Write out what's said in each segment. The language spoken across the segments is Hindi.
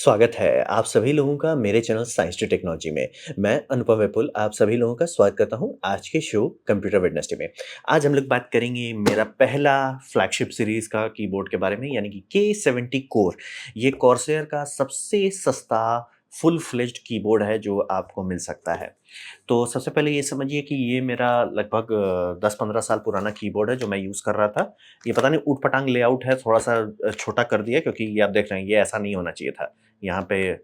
स्वागत है आप सभी लोगों का मेरे चैनल साइंस टू टेक्नोलॉजी में। मैं अनुपम विपुल आप सभी लोगों का स्वागत करता हूं आज के शो कंप्यूटर वेडनेसडे में। आज हम लोग बात करेंगे मेरा पहला फ्लैगशिप सीरीज का कीबोर्ड के बारे में यानी कि K70 कोर। ये कॉर्सर का सबसे सस्ता फुल फ्लेज्ड कीबोर्ड है जो आपको मिल सकता है। तो सबसे पहले ये समझिए कि ये मेरा लगभग 10-15 साल पुराना कीबोर्ड है जो मैं यूज़ कर रहा था। ये पता नहीं ऊट-पटांग लेआउट है, थोड़ा-सा छोटा कर दिया क्योंकि ये आप देख रहे हैं ये ऐसा नहीं होना चाहिए था। यहाँ पे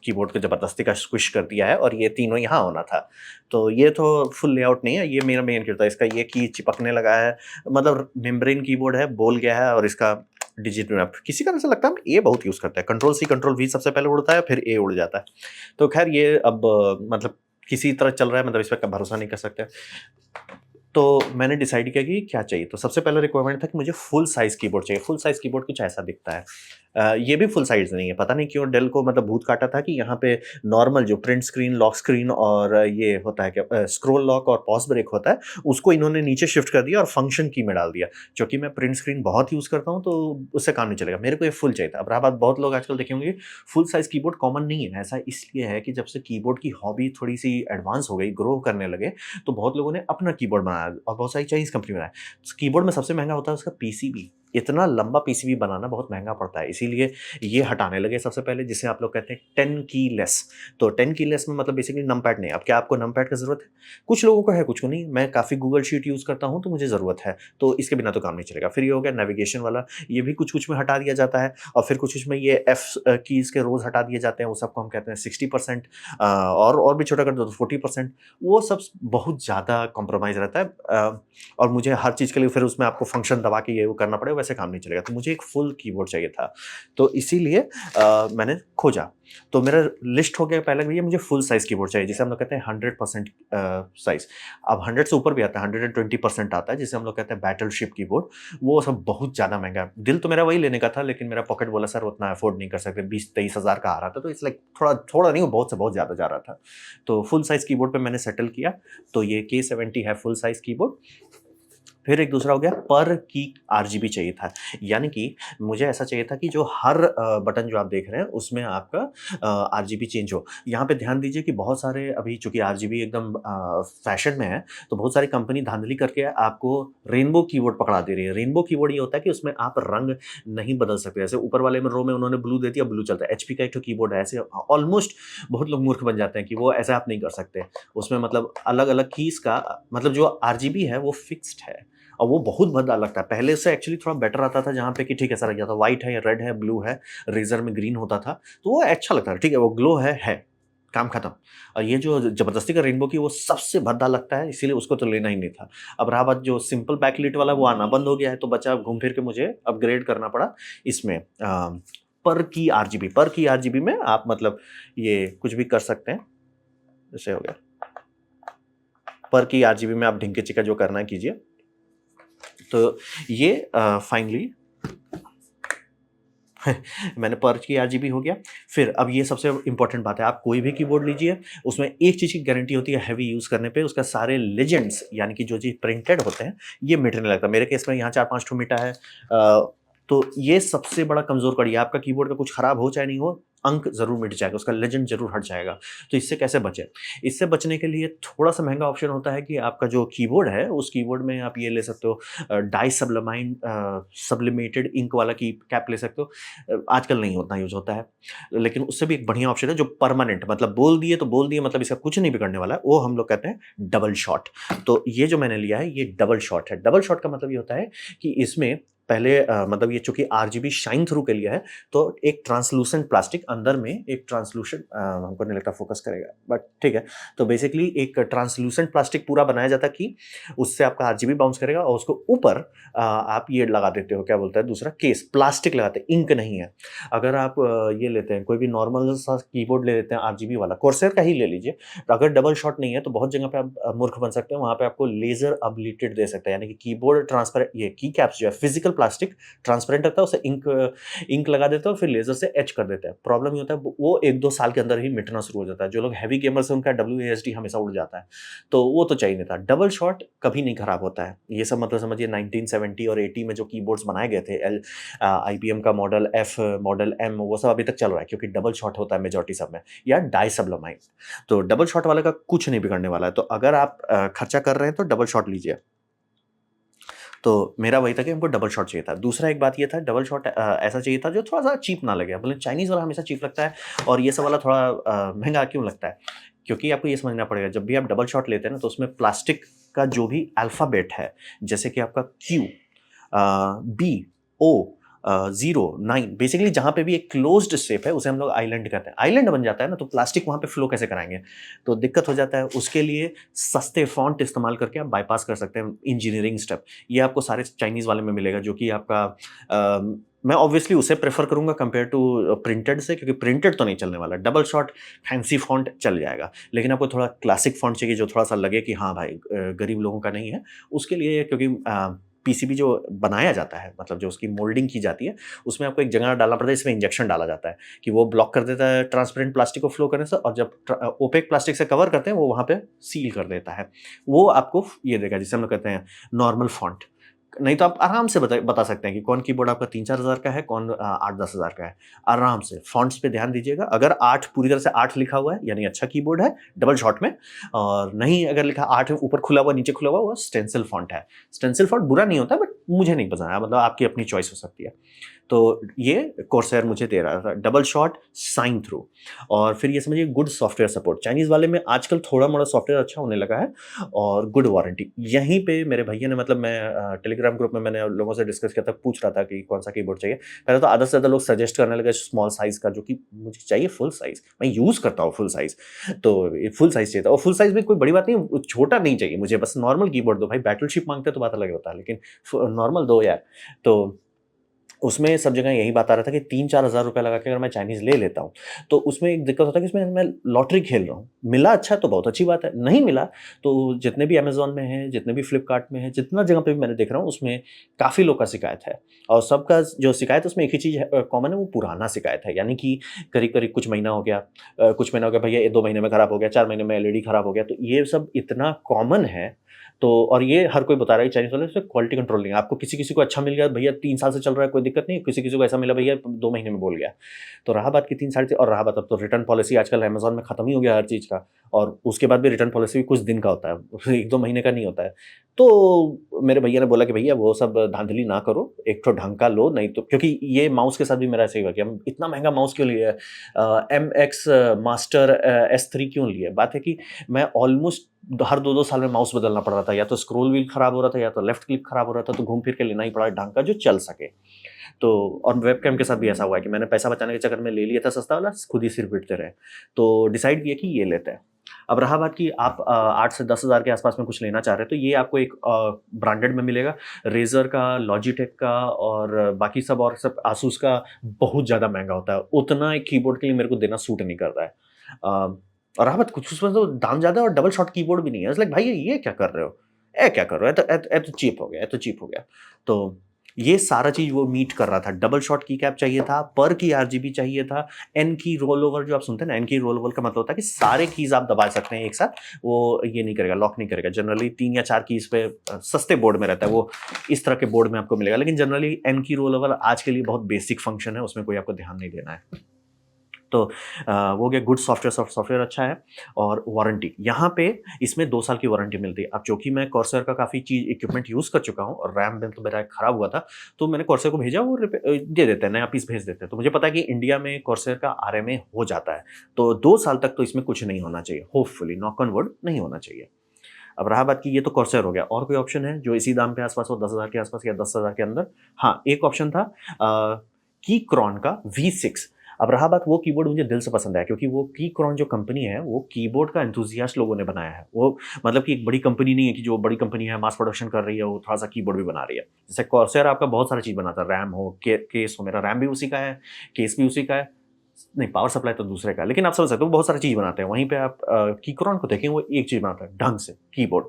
कीबोर्ड को ज़बरदस्ती का स्क्विश कर दिया है और ये तीनों यहाँ होना था। तो ये तो फुल लेआउट नहीं है, ये मेरा मेन किरदार इसका ये की चिपकने लगा है, मतलब मेम्ब्रेन कीबोर्ड है, बोल गया है और इसका डिजिट में अब किसी का ऐसा लगता है हम ए बहुत यूज़ करते हैं। कंट्रोल सी, कंट्रोल वी सबसे पहले उड़ता है, फिर ए उड़ जाता है। तो ख़ैर ये अब मतलब किसी तरह चल रहा है, मतलब इस पे भरोसा नहीं कर सकते। तो मैंने डिसाइड किया कि क्या चाहिए, तो सबसे पहला रिक्वायरमेंट था कि मुझे फुल साइज़ कीबोर्ड चाहिए। फुल साइज़ कीबोर्ड कुछ ऐसा दिखता है। ये भी फुल साइज़ नहीं है, पता नहीं क्यों डेल को मतलब भूत काटा था कि यहाँ पे नॉर्मल जो प्रिंट स्क्रीन, लॉक स्क्रीन और ये होता है क्या स्क्रॉल लॉक और पॉज़ ब्रेक होता है, उसको इन्होंने नीचे शिफ्ट कर दिया और फंक्शन की में डाल दिया। चूँकि मैं प्रिंट स्क्रीन बहुत यूज़ करता हूँ, तो उससे काम नहीं चलेगा। मेरे को ये फुल चाहिए था। अब रहा बात, बहुत लोग आजकल देखे होंगे फुल साइज़ कीबोर्ड कॉमन नहीं है। ऐसा इसलिए है कि जब से कीबोर्ड की हॉबी थोड़ी-सी एडवांस हो गई, ग्रो करने लगे, तो बहुत लोगों ने अपना कीबोर्ड बनाया और बहुत सारी चाइनीज़ कंपनी बनाया। कीबोर्ड में सबसे महँगा होता है उसका पीसीबी। इतना लंबा पीसीबी बनाना बहुत महँगा पड़ता है, इसीलिए ये हटाने लगे सबसे पहले, जिसे आप लोग कहते हैं 10 की लेस। तो 10 की लेस में मतलब बेसिकली नमपैड नहीं है। अब क्या आपको नमपैड की ज़रूरत है? कुछ लोगों को है, कुछ को नहीं। मैं काफ़ी गूगल शीट यूज़ करता हूँ, तो मुझे ज़रूरत है, तो इसके बिना तो काम नहीं चलेगा। फिर ये हो गया नेविगेशन वाला, ये भी कुछ-कुछ में हटा दिया जाता है और फिर कुछ-कुछ में ये एफ कीज़ के रोज़ हटा दिए जाते हैं, वो सबको हम कहते हैं 60%, और भी छोटा कर दो तो 40%। वो सब बहुत ज़्यादा कॉम्प्रोमाइज़ रहता है, और मुझे हर चीज़ के लिए फिर उसमें आपको फंक्शन दबा के ये वो करना पड़ेगा, वैसे काम नहीं चलेगा। तो मुझे एक फुल कीबोर्ड चाहिए था, तो इसीलिए मैंने खोजा। तो मेरा लिस्ट हो गया पहला, भैया मुझे फुल साइज़ कीबोर्ड चाहिए, जिसे हम लोग कहते हैं 100% साइज़। अब 100 से ऊपर भी आता है, 120% आता है, जिसे हम लोग कहते हैं बैटलशिप कीबोर्ड। वो सब बहुत ज़्यादा महँगा है। दिल तो मेरा वही लेने का था, लेकिन मेरा पॉकेट बोला सर उतना अफ़ोर्ड नहीं कर सकते, 20-23 हज़ार का आ रहा था, तो इट्स लाइक थोड़ा थोड़ा नहीं, वो बहुत से बहुत ज़्यादा जा रहा था। तो फुल साइज़ कीबोर्ड पे मैंने सेटल किया, तो ये K70 है फुल साइज़ कीबोर्ड। फिर एक दूसरा हो गया पर की आरजीबी चाहिए था। यानी कि मुझे ऐसा चाहिए था कि जो हर बटन जो आप देख रहे हैं उसमें आपका आरजीबी चेंज हो। यहाँ पे ध्यान दीजिए कि बहुत सारे अभी चूँकि आरजीबी एकदम फैशन में है, तो बहुत सारी कंपनी धांधली करके आपको रेनबो कीबोर्ड पकड़ा दे रही है। रेनबो कीबोर्ड ये होता है कि उसमें आप रंग नहीं बदल सकते। जैसे ऊपर वाले में रो में उन्होंने ब्लू दे दिया, ब्लू चलता है। एचपी का एक ठो कीबोर्ड है, ऐसे ऑलमोस्ट बहुत लोग मूर्ख बन जाते हैं कि वो ऐसा आप नहीं कर सकते। उसमें मतलब अलग-अलग कीज़ का मतलब जो आरजीबी है वो फिक्स्ड है। और वो बहुत भद्दा लगता है। पहले से एक्चुअली थोड़ा बेटर आता था, जहाँ पे कि ठीक है सर, या तो व्हाइट है या रेड है, ब्लू है, रेज़र में ग्रीन होता था, तो वो अच्छा लगता था। ठीक है, वो ग्लो है, काम खत्म। और ये जो ज़बरदस्ती का रेनबो की, वो सबसे भद्दा लगता है, इसीलिए उसको तो लेना ही नहीं था। अब रहा बात जो सिंपल बैकलिट वाला, वो आना बंद हो गया है, तो बचा घूम फिर के मुझे अपग्रेड करना पड़ा इसमें पर की आरजीबी में आप मतलब ये कुछ भी कर सकते हैं। जैसे हो गया, पर की आरजीबी में आप ढिंके-चिका जो करना है कीजिए। तो ये फाइनली मैंने पर्च की आरजीबी हो गया। फिर अब ये सबसे इम्पोर्टेंट बात है, आप कोई भी कीबोर्ड लीजिए, उसमें एक चीज़ की गारंटी होती है हेवी यूज़ करने पे, उसका सारे लेजेंड्स यानी कि जो चीज़ प्रिंटेड होते हैं, ये मिटने लगता है। मेरे केस में यहाँ 4-5 ठो मिटा है। तो ये सबसे बड़ा कमज़ोर कड़ी है। आपका कीबोर्ड का कुछ खराब हो चाहे नहीं हो, अंक ज़रूर मिट जाएगा, उसका लेजेंड ज़रूर हट जाएगा। तो इससे कैसे बचें? इससे बचने के लिए थोड़ा-सा महँगा ऑप्शन होता है कि आपका जो कीबोर्ड है, उस कीबोर्ड में आप ये ले सकते हो, डाई सब्लिमेटेड इंक वाला की कैप ले सकते हो। आजकल नहीं उतना यूज़ होता है। लेकिन उससे भी एक बढ़िया ऑप्शन है जो परमानेंट, मतलब बोल दिए तो बोल दिए, मतलब इसका कुछ नहीं बिगड़ने वाला है, वो हम लोग कहते हैं डबल शॉट। तो ये जो मैंने लिया है, ये डबल शॉट है। डबल शॉट का मतलब ये होता है कि इसमें पहले मतलब ये चूँकि आरजीबी शाइन थ्रू के लिए है, तो एक ट्रांसलूसेंट प्लास्टिक अंदर में, एक ट्रांसलूसेंट हमको नहीं लगता फ़ोकस करेगा, बट ठीक है। तो बेसिकली एक ट्रांसलूसेंट प्लास्टिक पूरा बनाया जाता है कि उससे आपका आरजीबी बाउंस करेगा, और उसको ऊपर आप ये लगा देते हो, क्या बोलते हैं दूसरा, केस, प्लास्टिक लगाते हैं, इंक नहीं है। अगर आप ये लेते हैं, कोई भी नॉर्मल सा कीबोर्ड ले लेते हैं आरजीबी वाला, कोर्सेर का ही ले लीजिए। तो अगर डबल शॉट नहीं है, तो बहुत जगह पे आप मूर्ख बन सकते हैं, वहाँ पे आपको लेज़र अब्लेटेड दे सकते हैं, यानी कि कीबोर्ड ट्रांसफर, ये की कैप्स जो है, फिज़िकल प्लास्टिक ट्रांसपेरेंट रहता है, उसे इंक लगा देते हैं और फिर लेजर से एच कर देते हैं। प्रॉब्लम ये होता है वो 1-2 साल के अंदर ही मिटना शुरू हो जाता है। जो लोग हैवी गेमर्स हैं उनका WASD हमेशा उड़ जाता है, तो वो तो चाहिए नहीं था। डबल शॉट कभी नहीं खराब होता है। ये सब मतलब समझिए 1970 और 80 में जो कीबोर्ड्स बनाए गए थे, IBM का मॉडल F, मॉडल M, वो सब अभी तक चल रहा है क्योंकि डबल शॉट होता है मेजॉरिटी सब में, या डाई सब्लिमाइड। तो डबल शॉट वाले का कुछ नहीं बिगड़ने वाला है। तो अगर आप खर्चा कर रहे हैं तो डबल शॉट लीजिए। तो मेरा वही था कि हमको डबल शॉट चाहिए था। दूसरा एक बात ये था, डबल शॉट ऐसा चाहिए था जो थोड़ा-सा चीप ना लगे। बोले चाइनीज़ वाला हमेशा चीप लगता है और ये सब वाला थोड़ा महँगा क्यों लगता है? क्योंकि आपको ये समझना पड़ेगा, जब भी आप डबल शॉट लेते हैं ना तो उसमें प्लास्टिक का जो भी अल्फ़ाबेट है, जैसे कि आपका Q, बी, ओ, 0, 9, बेसिकली जहाँ पे भी एक क्लोज्ड शेप है उसे हम लोग आइलैंड कहते हैं। आइलैंड बन जाता है ना तो प्लास्टिक वहाँ पे फ्लो कैसे कराएँगे? तो दिक्कत हो जाता है। उसके लिए सस्ते फ़ॉन्ट इस्तेमाल करके आप बायपास कर सकते हैं इंजीनियरिंग स्टेप। ये आपको सारे चाइनीज़ वाले में मिलेगा जो कि आपका मैं ऑब्वियसली उसे प्रेफ़र करूँगा कंपेयर टू प्रिंटेड से, क्योंकि प्रिंटेड तो नहीं चलने वाला। डबल शॉट फैंसी फ़ॉन्ट चल जाएगा, लेकिन आपको थोड़ा क्लासिक फ़ॉन्ट चाहिए जो थोड़ा-सा लगे कि हाँ भाई गरीब लोगों का नहीं है। उसके लिए क्योंकि पीसीबी जो बनाया जाता है, मतलब जो उसकी मोल्डिंग की जाती है, उसमें आपको एक जगह डालना पड़ता है, इसमें इंजेक्शन डाला जाता है कि वो ब्लॉक कर देता है ट्रांसपेरेंट प्लास्टिक को फ्लो करने से, और जब ओपेक प्लास्टिक से कवर करते हैं वो वहाँ पे सील कर देता है। वो आपको ये देगा जिसे हम लोग कहते हैं नॉर्मल फ़ॉन्ट। नहीं तो आप आराम से बता सकते हैं कि कौन कीबोर्ड आपका 3-4 हज़ार का है, कौन 8-10 हज़ार का है। आराम से फ़ॉन्ट्स पे ध्यान दीजिएगा। अगर 8 पूरी तरह से 8 लिखा हुआ है, यानी अच्छा कीबोर्ड है डबल शॉट में, और नहीं अगर लिखा 8 ऊपर खुला हुआ, नीचे खुला हुआ, वो स्टेंसिल फ़ॉन्ट है। स्टेंसिल फ़ॉन्ट बुरा नहीं होता, बट मुझे नहीं पसंद आया, मतलब आपकी अपनी चॉइस हो सकती है। तो ये कोर्सर मुझे दे रहा था, डबल शॉट, साइन थ्रू, और फिर ये समझिए गुड सॉफ्टवेयर सपोर्ट। चाइनीज़ वाले में आजकल थोड़ा-मोड़ा सॉफ्टवेयर अच्छा होने लगा है, और गुड वारंटी। यहीं पे मेरे भैया ने, मतलब मैं टेलीग्राम ग्रुप में मैंने लोगों से डिस्कस किया था, पूछ रहा था कि कौन-सा कीबोर्ड चाहिए। पहले तो आधा से ज़्यादा लोग सजेस्ट करने लगे स्मॉल साइज़ का, जो कि मुझे चाहिए फुल साइज़। मैं यूज़ करता हूँ फुल साइज़, तो ये फुल साइज़ चाहिए था, और फुल साइज़ भी कोई बड़ी बात नहीं, छोटा नहीं चाहिए मुझे, बस नॉर्मल कीबोर्ड दो भाई। बैटलशिप माँगते तो बात अलग होता है, लेकिन नॉर्मल दो यार। तो उसमें सब जगह यही बात आ रहा था कि 3-4 हज़ार रुपए लगा के अगर मैं चाइनीज़ ले लेता हूँ, तो उसमें एक दिक्कत होता है कि इसमें मैं लॉटरी खेल रहा हूँ। मिला अच्छा तो बहुत अच्छी बात है, नहीं मिला तो जितने भी अमेज़न में है, जितने भी फ्लिपकार्ट में है, जितना जगह पे भी मैंने देख रहा हूँ, उसमें काफ़ी लोग का शिकायत है। और सबका जो शिकायत है उसमें एक ही चीज़ है, कॉमन है, वो पुराना शिकायत है। यानी कि करीब-करीब कुछ महीना हो गया, कुछ महीना हो गया, भैया ये 2 महीने में खराब हो गया, 4 महीने में एलईडी खराब हो गया। तो ये सब इतना कॉमन है, तो और ये हर कोई बता रहा है चाइनीज़ वाले से क्वालिटी कंट्रोल नहीं है। आपको किसी-किसी को अच्छा मिल गया, भैया 3 साल से चल रहा है, कोई दिक्कत नहीं। किसी-किसी को ऐसा मिला, भैया 2 महीने में बोल गया। तो रहा बात कि 3 साढ़े 3, और रहा बात, अब तो रिटर्न पॉलिसी आजकल अमेज़न में खत्म ही हो गया हर चीज़ का, और उसके बाद भी रिटर्न पॉलिसी भी कुछ दिन का होता है, 1-2 महीने का नहीं होता है। तो मेरे भैया ने बोला कि भैया वो सब धांधली ना करो, एक ठो ढंग का लो, नहीं तो, क्योंकि ये माउस के साथ भी मेरा ऐसे ही हुआ कि हम इतना महँगा माउस क्यों लिए? MX मास्टर S3 क्यों लिए? बात है कि मैं ऑलमोस्ट हर 2-2 साल में माउस बदलना पड़ रहा था, या तो स्क्रॉल व्हील खराब हो रहा था, या तो लेफ्ट क्लिक खराब हो रहा था, तो घूम फिर के लेना ही पड़ा ढंग का जो चल सके। तो और वेबकैम के साथ भी ऐसा हुआ है कि मैंने पैसा बचाने के चक्कर में ले लिया था सस्ता वाला, खुद ही सिर पीटते रहे। तो डिसाइड किया कि ये लेते हैं। अब रहा बात कि आप 8 से 10 हज़ार के आसपास में कुछ लेना चाह रहे हैं, तो ये आपको एक ब्रांडेड में मिलेगा। रेज़र का, लॉजिटेक का, और बाकी सब, और सब आसूस का बहुत ज़्यादा महँगा होता है। उतना एक कीबोर्ड के लिए मेरे को देना सूट नहीं कर रहा है। और रहा बात, कुछ उसमें तो दाम ज़्यादा है और डबल शॉट कीबोर्ड भी नहीं है। आई वाज़ लाइक भाई ये क्या कर रहे हो? ये क्या कर रहे हो? ये तो चीप हो गया, ये तो चीप हो गया। तो ये सारा चीज़ वो मीट कर रहा था। डबल शॉट की कैप चाहिए था, पर की आरजीबी चाहिए था, एन की रोल ओवर जो आप सुनते हैं ना, एन की रोल ओवर का मतलब होता है कि सारे कीज़ आप दबा सकते हैं एक साथ, वो ये नहीं करेगा, लॉक नहीं करेगा। जनरली 3 या 4 कीज़ पे सस्ते बोर्ड में रहता है, वो इस तरह के बोर्ड में आपको मिलेगा, लेकिन जनरली एन की रोल ओवर आज के लिए बहुत बेसिक फंक्शन है, उसमें कोई आपको ध्यान नहीं देना है। तो वो हो गया गुड सॉफ्टवेयर, सॉफ्टवेयर अच्छा है, और वारंटी यहाँ पे इसमें 2 साल की वारंटी मिलती है। अब चूँकि मैं कॉर्सर का काफ़ी चीज़ इक्विपमेंट यूज़ कर चुका हूँ, और रैम में तो मेरा खराब हुआ था, तो मैंने कॉर्सर को भेजा, वो दे देते हैं, नया पीस भेज देते हैं। तो मुझे पता है कि इंडिया में कॉर्सर का आरएमए हो जाता है, तो 2 साल तक तो इसमें कुछ नहीं होना चाहिए, होपफुली, नॉक ऑन वुड, नहीं होना चाहिए। अब रहा बात कि ये तो कॉर्सर हो गया, और कोई ऑप्शन है जो इसी दाम के आस-पास हो, 10,000 के आस-पास या 10,000 के अंदर? हाँ, एक ऑप्शन था कीक्रॉन का V6। अब रहा बात, वो कीबोर्ड मुझे दिल से पसंद आया, क्योंकि वो कीक्रॉन जो कंपनी है, वो कीबोर्ड का एंथुसियास्ट लोगों ने बनाया है। वो मतलब कि एक बड़ी कंपनी नहीं है कि जो बड़ी कंपनी है, मास प्रोडक्शन कर रही है, वो थोड़ा-सा कीबोर्ड भी बना रही है। जैसे कॉर्सर आपका बहुत सारी चीज़ बनाता है, रैम हो, केस हो, मेरा रैम भी उसी का है, केस भी उसी का है, नहीं, पावर सप्लाई तो दूसरे का है, लेकिन आप समझ सकते हो बहुत सारी चीज़ बनाते हैं। वहीं पे आप कीक्रॉन को देखें, वो एक चीज़ बनाता है ढंग से, कीबोर्ड।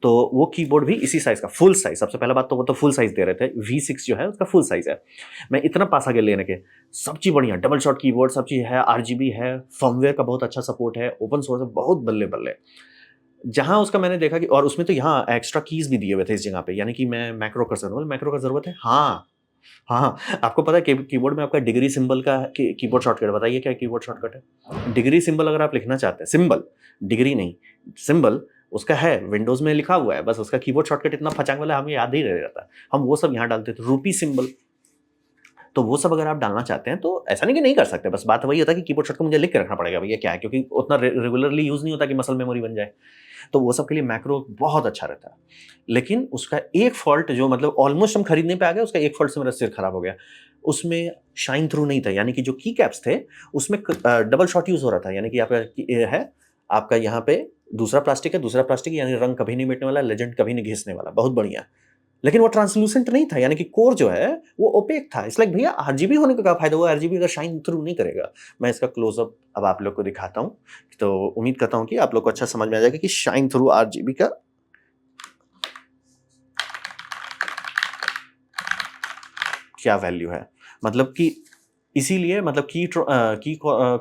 तो वो कीबोर्ड भी इसी साइज़ का, फुल साइज़। सबसे पहला बात तो वो तो फुल साइज़ दे रहे थे, V6 जो है उसका फुल साइज़ है। मैं इतना पास आ गया लेने के, सब चीज़ बढ़िया, डबल शॉट कीबोर्ड, सब चीज़ है, RGB है, फर्मवेयर का बहुत अच्छा सपोर्ट है, ओपन सोर्स है, बहुत बल्ले-बल्ले। जहाँ उसका मैंने देखा कि और उसमें तो यहाँ एक्स्ट्रा कीज़ भी दिए हुए थे इस जगह पे, यानी कि मैं मैक्रो कर सकता हूँ। मैक्रो का ज़रूरत है? हाँ। हाँ, आपको पता है कीबोर्ड में आपका डिग्री सिंबल का कीबोर्ड शॉर्टकट, बताइए क्या कीबोर्ड शॉर्टकट है? डिग्री सिंबल अगर आप लिखना चाहते हैं, सिंबल, डिग्री नहीं, सिंबल उसका है, विंडोज़ में लिखा हुआ है, बस उसका कीबोर्ड शॉर्टकट इतना फचांग वाला है, हमें याद ही नहीं रहता। हम वो सब यहाँ डालते थे, रूपी सिंबल, तो वो सब अगर आप डालना चाहते हैं, तो ऐसा नहीं कि नहीं कर सकते, बस बात वही होता है कि कीबोर्ड शॉर्टकट मुझे लिख के रखना पड़ेगा भैया क्या है, क्योंकि उतना रेगुलरली यूज़ नहीं होता कि मसल मेमोरी बन जाए। तो वो सब के लिए मैक्रो बहुत अच्छा रहता है। लेकिन उसका एक फ़ॉल्ट जो मतलब ऑलमोस्ट हम खरीदने पे आ गए, उसका एक फ़ॉल्ट से मेरा सिर खराब हो गया। उसमें शाइन थ्रू नहीं था, यानी कि जो की कैप्स थे, उसमें डबल शॉट यूज़ हो रहा था, यानी कि आपका ये है, आपका यहाँ पे दूसरा प्लास्टिक है, दूसरा प्लास्टिक है, यानी रंग कभी नहीं मिटने वाला, लेजेंड कभी नहीं घिसने वाला, बहुत बढ़िया। लेकिन वो ट्रांसलूसेंट नहीं था, यानी कि कोर जो है वो ओपेक था। इट्स लाइक भैया आरजीबी होने का क्या फ़ायदा हुआ? आरजीबी अगर शाइन थ्रू नहीं करेगा। मैं इसका क्लोज़अप अब आप लोग को दिखाता हूँ, तो उम्मीद करता हूँ कि आप लोग को अच्छा समझ में आ जाएगा कि शाइन थ्रू आरजीबी का क्या वैल्यू है। मतलब कि इसीलिए मतलब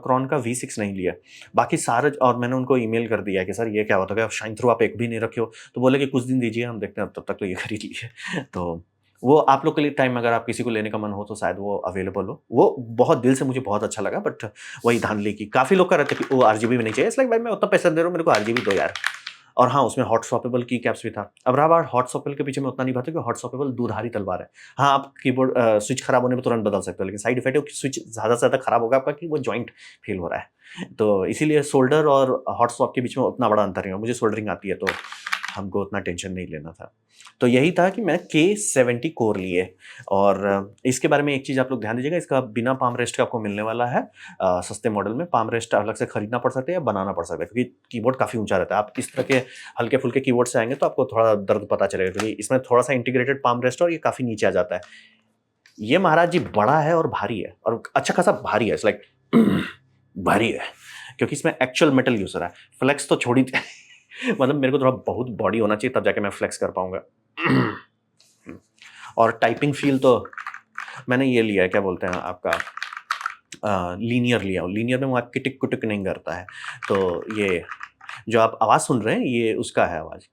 क्रॉन का V6 नहीं लिया। बाकी सारे, और मैंने उनको ईमेल कर दिया कि सर ये क्या होता है, शाइन थ्रू आप एक भी नहीं रखे हो? तो बोले कि कुछ दिन दीजिए, हम देखते हैं, तब तक तो ये खरीद लीजिए। तो वो आप लोग के लिए टाइम, अगर आप किसी को लेने का मन हो तो शायद वो अवेलेबल हो। वो बहुत दिल से मुझे बहुत अच्छा लगा, बट वही धांधली की काफ़ी लोग कह रहे थे कि वो आरजीबी में नहीं चाहिए। इट्स लाइक भाई मैं उतना पैसा दे रहा हूँ, मेरे को आरजीबी दो यार। और हाँ, उसमें हॉट स्वैपेबल की कैप्स भी था। अब रहा बात हॉट स्वैपेबल के पीछे मैं उतना नहीं भागता, क्योंकि हॉट स्वैपेबल दूधारी तलवार है। हाँ, आप कीबोर्ड स्विच खराब होने पे तुरंत बदल सकते हो, लेकिन साइड इफेक्ट है कि स्विच ज़्यादा से ज़्यादा खराब होगा आपका कि वो जॉइंट फ़ील हो रहा है। तो इसीलिए सोल्डर और हॉट स्वैप के बीच में उतना बड़ा अंतर नहीं है। मुझे सोल्डरिंग आती है, तो हमको उतना टेंशन नहीं लेना था। तो यही था कि मैं K70 कोर लिए। और इसके बारे में एक चीज़ आप लोग ध्यान दीजिएगा, इसका बिना पाम रेस्ट के आपको मिलने वाला है सस्ते मॉडल में। पाम रेस्ट अलग से खरीदना पड़ सकता है या बनाना पड़ सकता है, क्योंकि कीबोर्ड काफ़ी ऊँचा रहता है। आप इस तरह के हल्के-फुल्के कीबोर्ड से आएँगे तो आपको थोड़ा दर्द पता चलेगा, क्योंकि इसमें थोड़ा-सा इंटीग्रेटेड पाम रेस्ट है और ये काफ़ी नीचे आ जाता है। ये महाराज जी बड़ा है और भारी है, और अच्छा खासा भारी है, इट्स लाइक भारी है, क्योंकि इसमें एक्चुअल मेटल यूज़ हो रहा है। फ्लेक्स तो छोड़ ही मतलब मेरे को थोड़ा बहुत बॉडी होना चाहिए, तब जाके मैं फ्लेक्स कर पाऊँगा। और टाइपिंग फ़ील तो मैंने ये लिया है, क्या बोलते हैं आपका, लीनियर लिया हूँ। लीनियर में वो आपकी टिक-कुटिक नहीं करता है। तो ये जो आप आवाज़ सुन रहे हैं, ये उसका है आवाज़।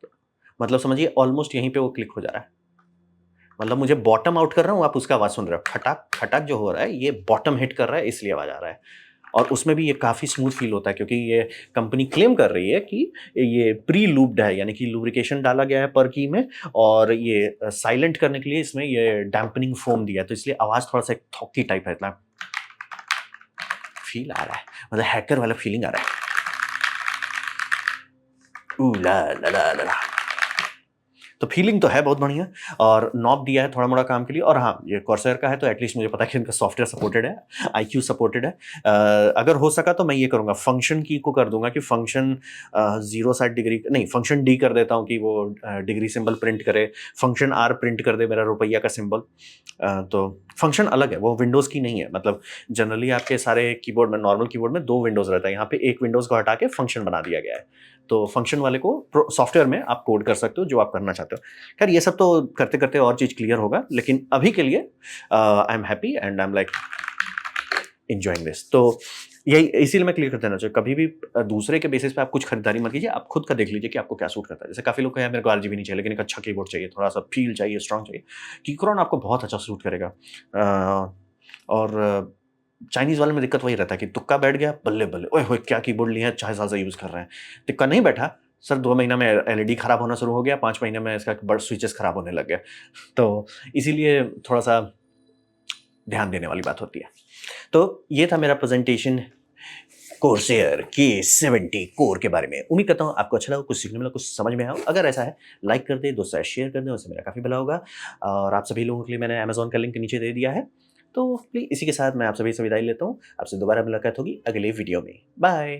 मतलब समझिए ऑलमोस्ट यहीं पे वो क्लिक हो जा रहा है। मतलब मुझे बॉटम आउट कर रहा हूँ, आप उसका आवाज़ सुन रहे हो। खटाक, खटाक जो हो रहा है, ये बॉटम हिट कर रहा है, इसलिए आवाज़ आ रहा है। और उसमें भी ये काफ़ी स्मूथ फ़ील होता है, क्योंकि ये कंपनी क्लेम कर रही है कि ये प्री लूप्ड है, यानी कि लुब्रिकेशन डाला गया है पर की में, और ये साइलेंट करने के लिए इसमें ये डैम्पनिंग फ़ोम दिया है, तो इसलिए आवाज़ थोड़ा-सा एक थोकी टाइप है, इतना फ़ील आ रहा है, मतलब हैकर वाला फ़ीलिंग आ रहा है। ऊ ला ला ला ला ला। तो फीलिंग तो है बहुत बढ़िया, और नॉब दिया है थोड़ा-मोड़ा काम के लिए। और हाँ, ये कॉर्सर का है, तो एटलीस्ट मुझे पता है कि इनका सॉफ्टवेयर सपोर्टेड है, आईक्यू सपोर्टेड है। अगर हो सका तो मैं ये करूँगा, फंक्शन की को कर दूँगा कि फंक्शन 0 डिग्री नहीं, फंक्शन डी कर देता हूँ कि वो डिग्री सिंबल प्रिंट करे, फंक्शन आर प्रिंट कर दे मेरा रुपया का सिंबल। तो फंक्शन अलग है, वो विंडोज़ की नहीं है। मतलब जनरली आपके सारे कीबोर्ड में, नॉर्मल कीबोर्ड में 2 विंडोज़ रहता है, यहाँ पे एक विंडोज़ को हटा के फंक्शन बना दिया गया है। तो फंक्शन वाले को सॉफ्टवेयर में आप कोड कर सकते हो जो आप करना चाहते हो। खैर ये सब तो करते-करते और चीज़ क्लियर होगा, लेकिन अभी के लिए I am happy and I am like enjoying this. तो यही, इसीलिए मैं क्लियर कर देना चाहिए, कभी भी दूसरे के बेसिस पे आप कुछ खरीदारी मत कीजिए, आप खुद का देख लीजिए कि आपको क्या सूट करता है। जैसे काफ़ी लोग कहे मेरे को आरजीबी नहीं चाहिए, लेकिन एक अच्छा कीबोर्ड चाहिए, थोड़ा-सा फ़ील चाहिए, स्ट्रॉन्ग चाहिए। कीक्रॉन आपको बहुत अच्छा सूट करेगा। और चाइनीज़ वाले में दिक्कत वही रहता है कि तुक्का बैठ गया, बल्ले-बल्ले, ओए होए! क्या कीबोर्ड लिए हैं, 6 साल से यूज़ कर रहे हैं। तुक्का नहीं बैठा, सर 2 महीना में एलईडी खराब होना शुरू हो गया, 5 महीने में इसका बड़ स्विचेस खराब होने लग गए। तो इसीलिए थोड़ा-सा ध्यान देने वाली बात होती है। तो ये था मेरा प्रेज़ेंटेशन कोर्सेयर K70 कोर के बारे में। उम्मीद करता हूँ आपको अच्छा लगा, कुछ सीखने मिला, कुछ समझ में आया हो। अगर ऐसा है, लाइक कर दें, दोस्तों के साथ शेयर कर दें, उससे मेरा काफ़ी भला होगा। और आप सभी लोगों के लिए मैंने अमेज़न का लिंक नीचे दे दिया है। तो प्लीज़ इसी के साथ मैं आप सभी से विदाई लेता हूँ। आपसे दोबारा मुलाकात होगी अगले वीडियो में। बाय।